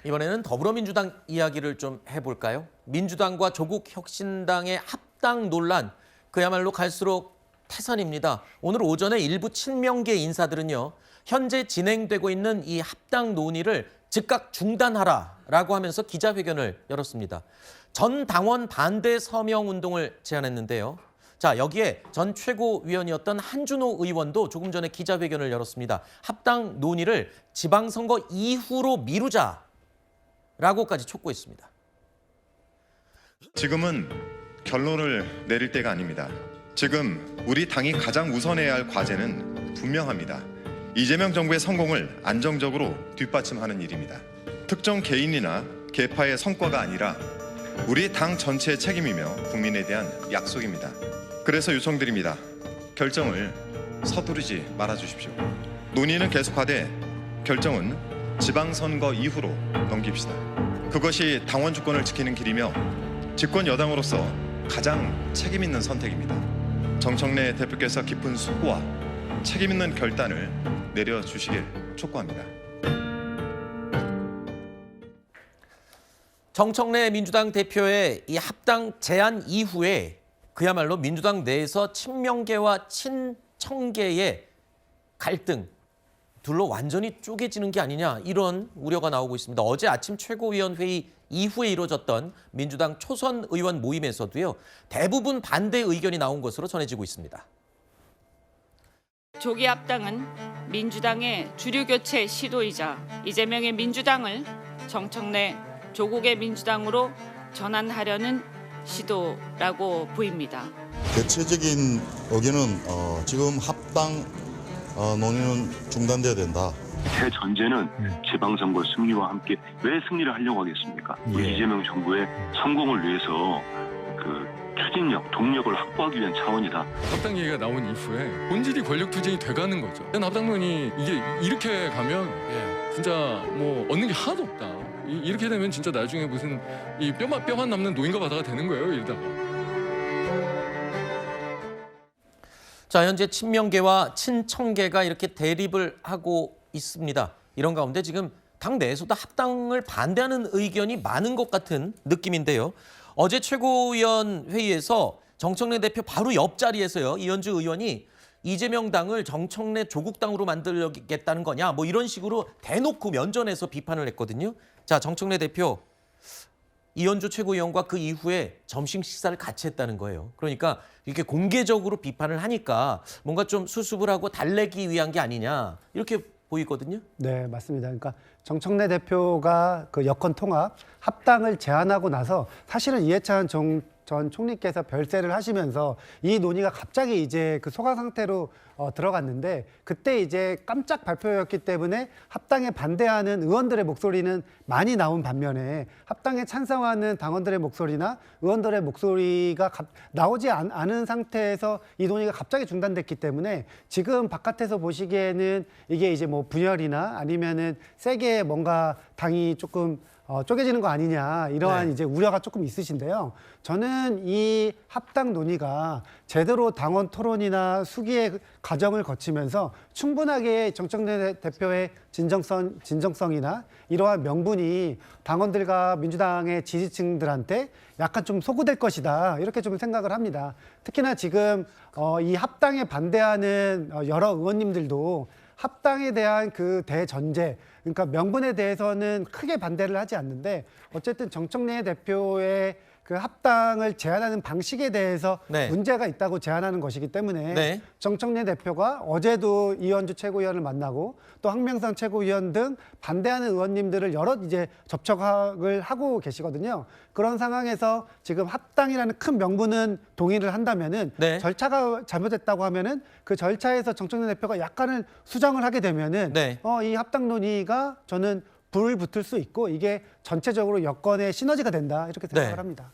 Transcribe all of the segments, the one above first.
이번에는 더불어민주당 이야기를 좀 해볼까요? 민주당과 조국혁신당의 합당 논란, 그야말로 갈수록 태산입니다. 오늘 오전에 일부 친명계 인사들은요, 현재 진행되고 있는 이 합당 논의를 즉각 중단하라라고 하면서 기자회견을 열었습니다. 전 당원 반대 서명 운동을 제안했는데요. 자, 여기에 전 최고위원이었던 한준호 의원도 조금 전에 기자회견을 열었습니다. 합당 논의를 지방선거 이후로 미루자라고까지 촉구했습니다. 지금은 결론을 내릴 때가 아닙니다. 지금 우리 당이 가장 우선해야 할 과제는 분명합니다. 이재명 정부의 성공을 안정적으로 뒷받침하는 일입니다. 특정 개인이나 계파의 성과가 아니라 우리 당 전체의 책임이며 국민에 대한 약속입니다. 그래서 요청드립니다. 결정을 서두르지 말아주십시오. 논의는 계속하되 결정은 지방선거 이후로 넘깁시다. 그것이 당원 주권을 지키는 길이며 집권 여당으로서 가장 책임 있는 선택입니다. 정청래 대표께서 깊은 수고와 책임 있는 결단을 내려주시길 촉구합니다. 정청래 민주당 대표의 이 합당 제안 이후에 그야말로 민주당 내에서 친명계와 친청계의 갈등, 둘로 완전히 쪼개지는 게 아니냐, 이런 우려가 나오고 있습니다. 어제 아침 최고위원회의 이후에 이루어졌던 민주당 초선 의원 모임에서도요, 대부분 반대 의견이 나온 것으로 전해지고 있습니다. 조기 합당은 민주당의 주류 교체 시도이자 이재명의 민주당을 정청래 조국의 민주당으로 전환하려는 시도라고 보입니다. 대체적인 의견은 지금 합당 논의는 중단돼야 된다. 제 전제는 지방선거 승리와 함께 왜 승리를 하려고 하겠습니까? 우리 이재명 정부의 성공을 위해서 그 추진력, 동력을 확보하기 위한 차원이다. 합당 얘기가 나온 이후에 본질이 권력 투쟁이 돼가는 거죠. 합당론이 이게 이렇게 가면 진짜 뭐 얻는 게 하나도 없다. 이렇게 되면 진짜 나중에 무슨 이 뼈만 남는 노인과 바다가 되는 거예요, 이러다가. 자, 현재 친명계와 친청계가 이렇게 대립을 하고 있습니다. 이런 가운데 지금 당 내에서도 합당을 반대하는 의견이 많은 것 같은 느낌인데요. 어제 최고위원 회의에서 정청래 대표 바로 옆자리에서요, 이현주 의원이 이재명 당을 정청래 조국당으로 만들겠다는 거냐, 뭐 이런 식으로 대놓고 면전에서 비판을 했거든요. 자, 정청래 대표, 이현주 최고위원과 그 이후에 점심 식사를 같이 했다는 거예요. 그러니까 이렇게 공개적으로 비판을 하니까 뭔가 좀 수습을 하고 달래기 위한 게 아니냐, 이렇게 보이거든요. 네, 맞습니다. 그러니까 정청래 대표가 그 여권 통합 합당을 제안하고 나서 사실은 이해찬 전 총리께서 별세를 하시면서 이 논의가 갑자기 이제 그 소강 상태로 들어갔는데, 그때 이제 깜짝 발표였기 때문에 합당에 반대하는 의원들의 목소리는 많이 나온 반면에 합당에 찬성하는 당원들의 목소리나 의원들의 목소리가 나오지 않은 상태에서 이 논의가 갑자기 중단됐기 때문에 지금 바깥에서 보시기에는 이게 이제 뭐 분열이나 아니면은 세게 뭔가 당이 조금 쪼개지는 거 아니냐, 이러한 이제 우려가 조금 있으신데요. 저는 이 합당 논의가 제대로 당원 토론이나 수기의 과정을 거치면서 충분하게 정청래 대표의 진정성이나 이러한 명분이 당원들과 민주당의 지지층들한테 약간 좀 소구될 것이다, 이렇게 좀 생각을 합니다. 특히나 지금 이 합당에 반대하는 여러 의원님들도 합당에 대한 그 대전제, 그러니까 명분에 대해서는 크게 반대를 하지 않는데, 어쨌든 정청래 대표의 그 합당을 제안하는 방식에 대해서 문제가 있다고 제안하는 것이기 때문에 정청래 대표가 어제도 이현주 최고위원을 만나고 또 황명선 최고위원 등 반대하는 의원님들을 여럿 이제 접촉을 하고 계시거든요. 그런 상황에서 지금 합당이라는 큰 명분은 동의를 한다면은 절차가 잘못됐다고 하면은 그 절차에서 정청래 대표가 약간은 수정을 하게 되면은 이 합당 논의가 저는 불을 붙을 수 있고 이게 전체적으로 여권의 시너지가 된다, 이렇게 생각을 합니다.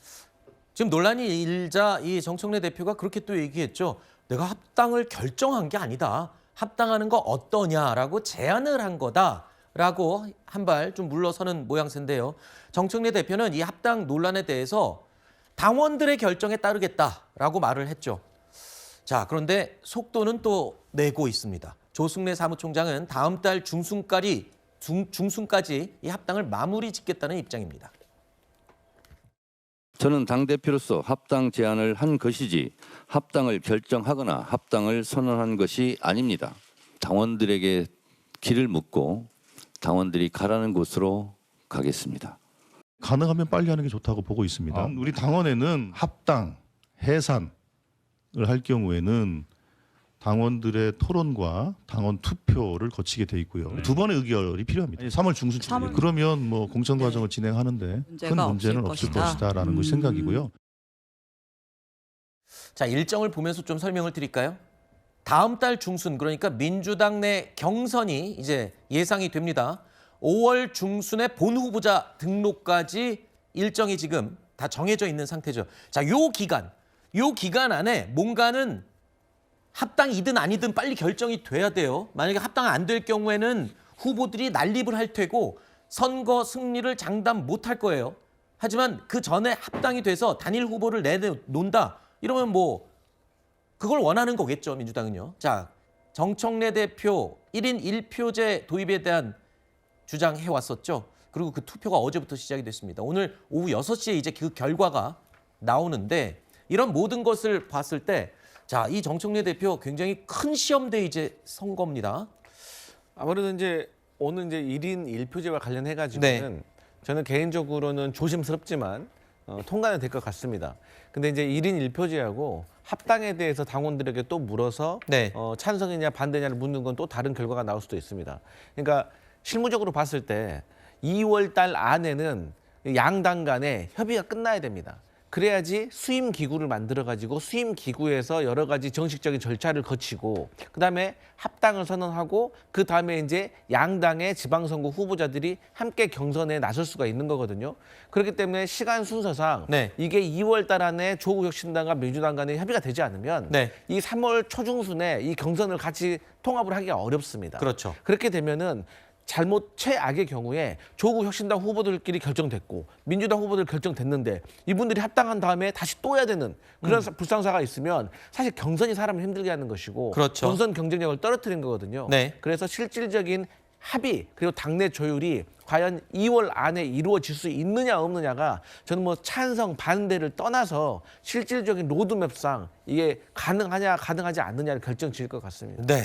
지금 논란이 일자 이 정청래 대표가 그렇게 또 얘기했죠. 내가 합당을 결정한 게 아니다. 합당하는 거 어떠냐라고 제안을 한 거다라고 한 발 좀 물러서는 모양새인데요. 정청래 대표는 이 합당 논란에 대해서 당원들의 결정에 따르겠다라고 말을 했죠. 자, 그런데 속도는 또 내고 있습니다. 조승래 사무총장은 다음 달 중순까지 중순까지 이 합당을 마무리 짓겠다는 입장입니다. 저는 당대표로서 합당 제안을 한 것이지 합당을 결정하거나 합당을 선언한 것이 아닙니다. 당원들에게 길을 묻고 당원들이 가라는 곳으로 가겠습니다. 가능하면 빨리 하는 게 좋다고 보고 있습니다. 우리 당원에는 합당, 해산을 할 경우에는 당원들의 토론과 당원 투표를 거치게 돼 있고요. 두 번의 의결이 필요합니다. 3월 중순쯤. 그러면 뭐 공천 과정을 진행하는데 큰 문제는 없을 것이다라는 것이 생각이고요. 자, 일정을 보면서 좀 설명을 드릴까요? 다음 달 중순, 그러니까 민주당 내 경선이 이제 예상이 됩니다. 5월 중순에 본 후보자 등록까지 일정이 지금 다 정해져 있는 상태죠. 자, 요 기간 안에 뭔가는 합당이든 아니든 빨리 결정이 돼야 돼요. 만약에 합당 안 될 경우에는 후보들이 난립을 할 테고 선거 승리를 장담 못할 거예요. 하지만 그 전에 합당이 돼서 단일 후보를 내놓는다. 이러면 뭐 그걸 원하는 거겠죠, 민주당은요. 자, 정청래 대표 1인 1표제 도입에 대한 주장해왔었죠. 그리고 그 투표가 어제부터 시작이 됐습니다. 오늘 오후 6시에 이제 그 결과가 나오는데 이런 모든 것을 봤을 때 자, 이 정청래 대표 굉장히 큰 시험대 이제 선거입니다. 아무래도 이제 오늘 이제 1인 1표제와 관련해 가지고는 저는 개인적으로는 조심스럽지만 통과는 될 것 같습니다. 근데 이제 1인 1표제하고 합당에 대해서 당원들에게 또 물어서 찬성이냐 반대냐를 묻는 건 또 다른 결과가 나올 수도 있습니다. 그러니까 실무적으로 봤을 때 2월 달 안에는 양당 간에 협의가 끝나야 됩니다. 그래야지 수임 기구를 만들어 가지고 수임 기구에서 여러 가지 정식적인 절차를 거치고 그다음에 합당을 선언하고 그다음에 이제 양당의 지방선거 후보자들이 함께 경선에 나설 수가 있는 거거든요. 그렇기 때문에 시간 순서상 이게 2월 달 안에 조국혁신당과 민주당 간에 협의가 되지 않으면 이 3월 초중순에 이 경선을 같이 통합을 하기가 어렵습니다. 그렇죠. 그렇게 되면은 최악의 경우에 조국 혁신당 후보들끼리 결정됐고 민주당 후보들 결정됐는데 이분들이 합당한 다음에 다시 또 해야 되는 그런 불상사가 있으면 사실 경선이 사람을 힘들게 하는 것이고 경선 경쟁력을 떨어뜨린 거거든요. 그래서 실질적인 합의 그리고 당내 조율이 과연 2월 안에 이루어질 수 있느냐 없느냐가 저는 뭐 찬성 반대를 떠나서 실질적인 로드맵상 이게 가능하냐 가능하지 않느냐를 결정 지을 것 같습니다. 네.